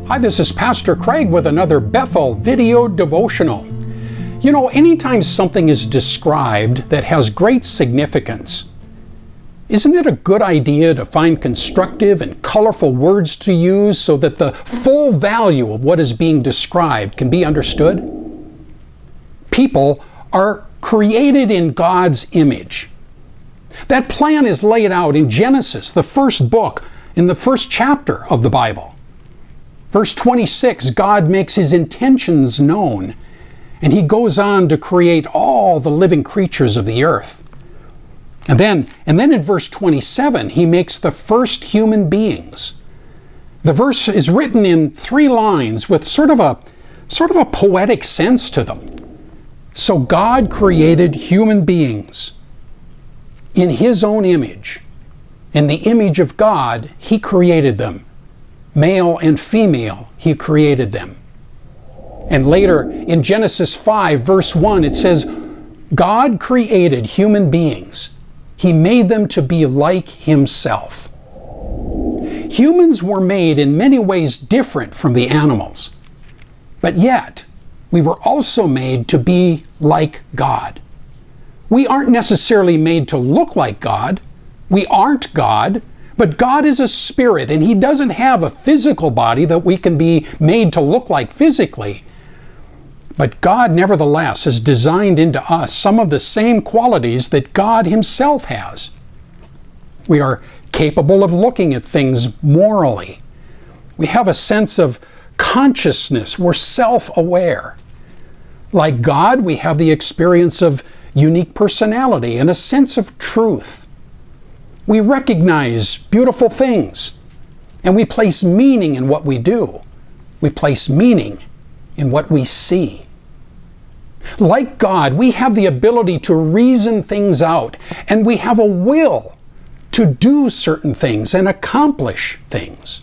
Hi, this is Pastor Craig with another Bethel video devotional. You know, anytime something is described that has great significance, isn't it a good idea to find constructive and colorful words to use so that the full value of what is being described can be understood? People are created in God's image. That plan is laid out in Genesis, the first book, in the first chapter of the Bible. Verse 26, God makes His intentions known, and He goes on to create all the living creatures of the earth. And then in verse 27, He makes the first human beings. The verse is written in 3 lines with sort of a poetic sense to them. So God created human beings in His own image. In the image of God, He created them. Male and female, He created them. And later in Genesis 5, verse 1, it says, God created human beings. He made them to be like Himself. Humans were made in many ways different from the animals, but yet we were also made to be like God. We aren't necessarily made to look like God. We aren't God. But God is a spirit, and He doesn't have a physical body that we can be made to look like physically. But God, nevertheless, has designed into us some of the same qualities that God Himself has. We are capable of looking at things morally. We have a sense of consciousness. We're self-aware. Like God, we have the experience of unique personality and a sense of truth. We recognize beautiful things, and we place meaning in what we do. We place meaning in what we see. Like God, we have the ability to reason things out, and we have a will to do certain things and accomplish things.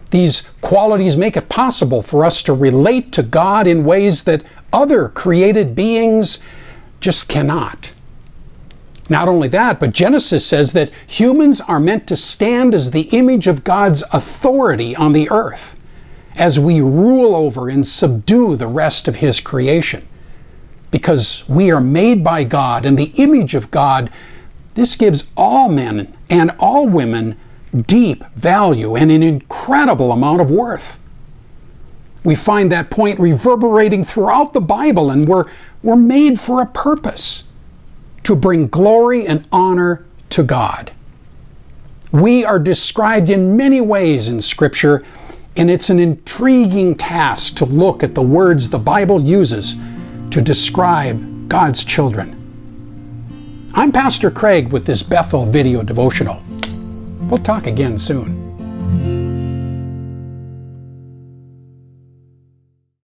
These qualities make it possible for us to relate to God in ways that other created beings just cannot. Not only that, but Genesis says that humans are meant to stand as the image of God's authority on the earth as we rule over and subdue the rest of His creation. Because we are made by God in the image of God, this gives all men and all women deep value and an incredible amount of worth. We find that point reverberating throughout the Bible, and we're made for a purpose: to bring glory and honor to God. We are described in many ways in Scripture, and it's an intriguing task to look at the words the Bible uses to describe God's children. I'm Pastor Craig with this Bethel video devotional. We'll talk again soon.